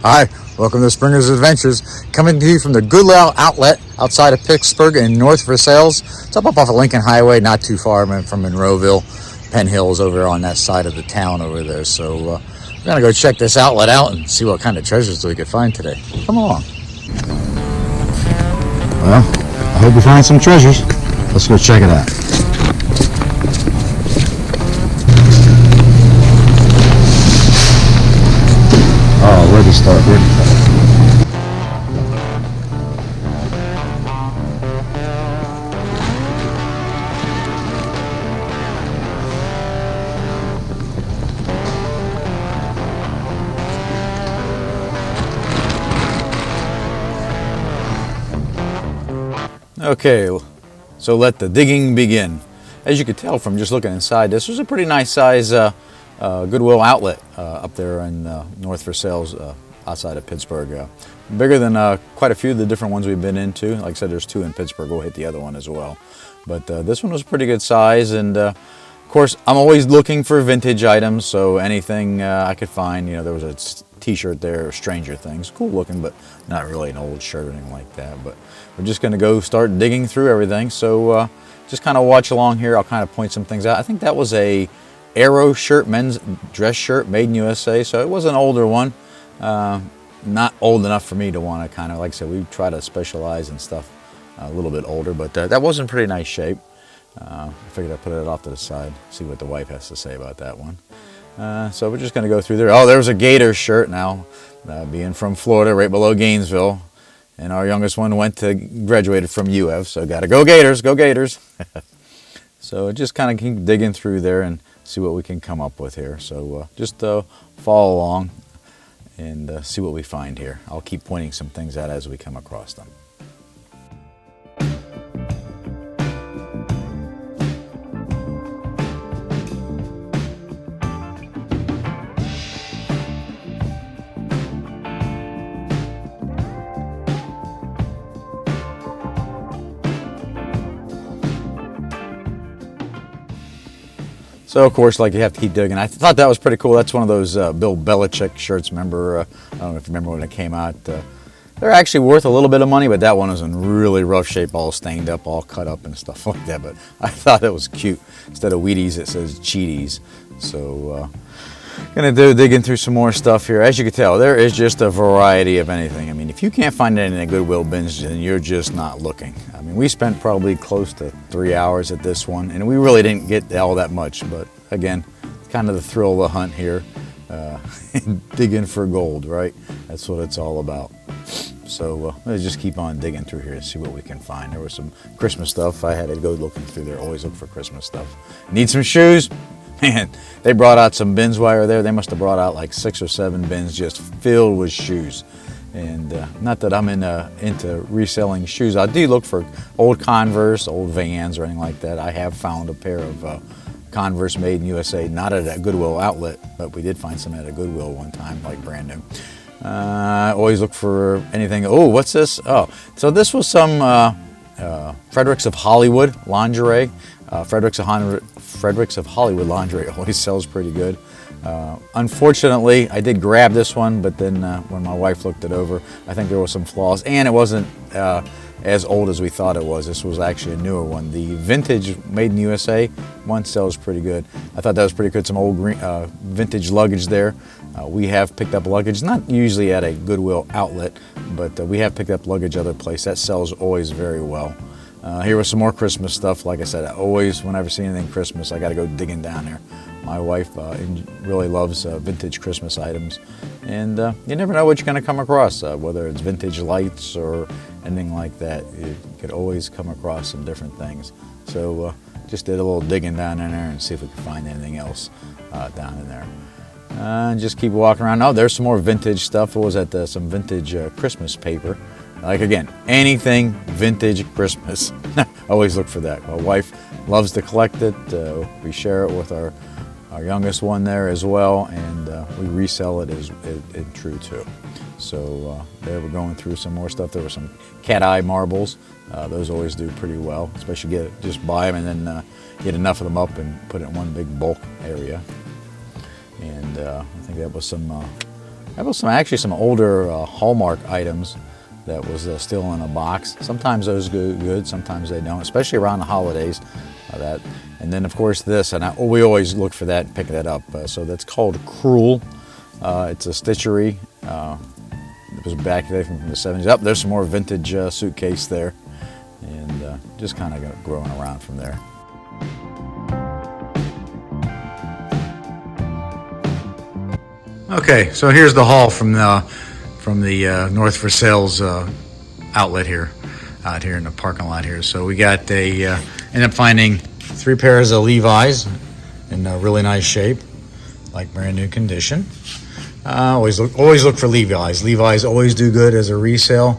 Hi, welcome to Springer's Adventures, coming to you from the Goodwill outlet outside of Pittsburgh in North Versailles. It's up off of Lincoln Highway, not too far from Monroeville. Penn Hill's over on that side of the town over there. So we're going to go check this outlet out and see what kind of treasures we could find today. Come along. Well, I hope we find some treasures. Let's go check it out. Oh, where to start? Okay, so let the digging begin. As you could tell from just looking inside, this was a pretty nice size Goodwill outlet up there in North Versailles outside of Pittsburgh. Bigger than quite a few of the different ones we've been into. Like I said, there's two in Pittsburgh. We'll hit the other one as well. But this one was pretty good size, and of course, I'm always looking for vintage items, so anything I could find. You know, there was a t-shirt there, Stranger Things, cool looking, but not really an old shirt or anything like that. But we're just going to go start digging through everything, so just kind of watch along here. I'll kind of point some things out. I think that was a Arrow shirt, men's dress shirt, made in USA, so it was an older one. Not old enough for me to want to kind of, like I said, we try to specialize in stuff a little bit older, but that was in pretty nice shape. I figured I'd put it off to the side, see what the wife has to say about that one. So we're just going to go through there. Oh, there's a Gators shirt now, being from Florida, right below Gainesville. And our youngest one graduated from UF, so got to go Gators, go Gators. So just kind of keep digging through there and see what we can come up with here. So just follow along and see what we find here. I'll keep pointing some things out as we come across them. So, of course, like, you have to keep digging. I thought that was pretty cool. That's one of those Bill Belichick shirts, remember? I don't know if you remember when it came out. They're actually worth a little bit of money, but that one was in really rough shape, all stained up, all cut up and stuff like that. But I thought it was cute. Instead of Wheaties, it says Cheaties. So, gonna digging through some more stuff here. As you can tell, there is just a variety of anything. I mean, if you can't find it in a Goodwill bins, then you're just not looking. I mean, we spent probably close to 3 hours at this one, and we really didn't get all that much. But again, kind of the thrill of the hunt here, digging for gold, right? That's what it's all about. So let's just keep on digging through here to see what we can find. There was some Christmas stuff. I had to go looking through there. Always look for Christmas stuff. Need some shoes? Man, they brought out some bins while we were there. They must have brought out like 6 or 7 bins just filled with shoes. And not that I'm into reselling shoes. I do look for old Converse, old Vans, or anything like that. I have found a pair of Converse made in USA, not at a Goodwill outlet, but we did find some at a Goodwill one time, like brand new. I always look for anything. Oh, what's this? Oh, so this was some Fredericks of Hollywood lingerie. Fredericks of Hollywood lingerie always sells pretty good. Unfortunately, I did grab this one, but then when my wife looked it over, I think there was some flaws, and it wasn't as old as we thought it was. This was actually a newer one. The vintage made in USA one sells pretty good. I thought that was pretty good. Some old vintage luggage there. We have picked up luggage, not usually at a Goodwill outlet, but we have picked up luggage other place. That sells always very well. Here was some more Christmas stuff. Like I said, I always, whenever I see anything Christmas, I got to go digging down there. My wife really loves vintage Christmas items, and you never know what you're going to come across, whether it's vintage lights or anything like that. You could always come across some different things. So just did a little digging down in there and see if we could find anything else down in there. Just keep walking around. Oh, there's some more vintage stuff. What was that? Some vintage Christmas paper. Like, again, anything vintage Christmas. Always look for that. My wife loves to collect it. We share it with our youngest one there as well, and we resell it as true too. So there we're going through some more stuff. There were some cat eye marbles. Those always do pretty well, especially just buy them and then get enough of them up and put it in one big bulk area. And I think that was some That was actually some older Hallmark items that was still in a box. Sometimes those go good, sometimes they don't, especially around the holidays. And then of course this, and we always look for that and pick that up. So that's called Cruel. It's a stitchery. It was back there from the 70s. Up there's some more vintage suitcase there, and just kind of growing around from there. Okay, so here's the haul from the North Versailles outlet here, out here in the parking lot here. So we got ended up finding 3 pairs of Levi's in really nice shape, like brand new condition. Always look for Levi's. Levi's always do good as a resale,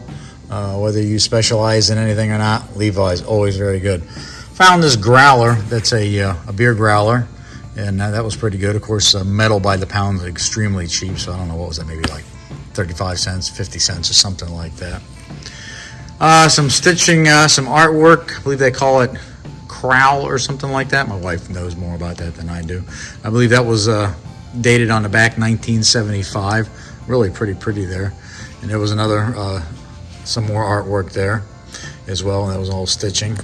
whether you specialize in anything or not. Levi's always very good. Found this growler that's a beer growler. And that was pretty good. Of course, metal by the pound is extremely cheap, so I don't know, what was that, maybe like 35 cents, 50 cents or something like that. Some stitching, some artwork. I believe they call it crowl or something like that. My wife knows more about that than I do. I believe that was dated on the back 1975. Really pretty there. And there was another, some more artwork there as well, and that was all stitching.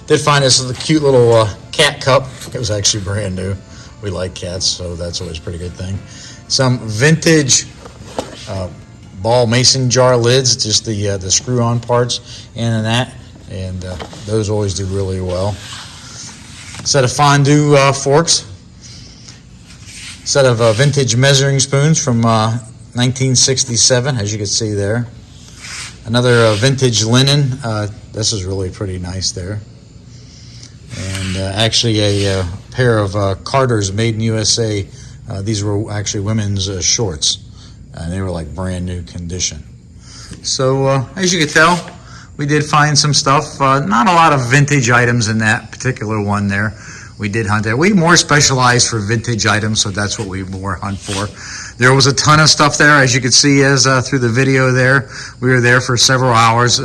Did find this cute little cat cup. It was actually brand new. We like cats, so that's always a pretty good thing. Some vintage ball mason jar lids, just the screw-on parts in that, and those always do really well. Set of fondue forks. Set of vintage measuring spoons from 1967, as you can see there. Another vintage linen. This is really pretty nice there. And actually a pair of Carter's made in USA. These were actually women's shorts, and they were like brand new condition. So as you can tell, we did find some stuff. Not a lot of vintage items in that particular one there. We did hunt there. We more specialized for vintage items, so that's what we more hunt for. There was a ton of stuff there, as you could see as through the video there. We were there for several hours,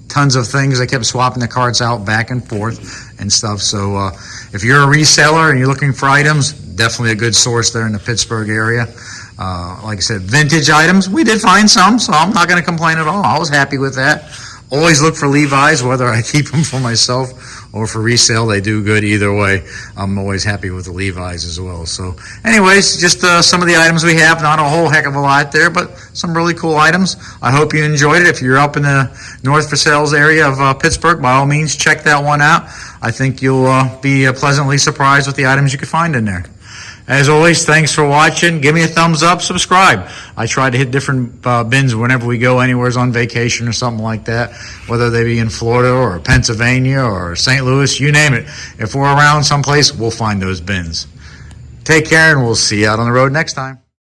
tons of things. I kept swapping the carts out back and forth and stuff. So if you're a reseller and you're looking for items, definitely a good source there in the Pittsburgh area. Like I said, vintage items, we did find some, so I'm not going to complain at all. I was happy with that. Always look for Levi's, whether I keep them for myself or for resale. They do good either way. I'm always happy with the Levi's as well. So anyways, just some of the items we have. Not a whole heck of a lot there, but some really cool items. I hope you enjoyed it. If you're up in the North Versailles area of Pittsburgh, by all means, check that one out. I think you'll be pleasantly surprised with the items you could find in there. As always, thanks for watching. Give me a thumbs up, subscribe. I try to hit different bins whenever we go anywhere on vacation or something like that, whether they be in Florida or Pennsylvania or St. Louis, you name it. If we're around someplace, we'll find those bins. Take care, and we'll see you out on the road next time.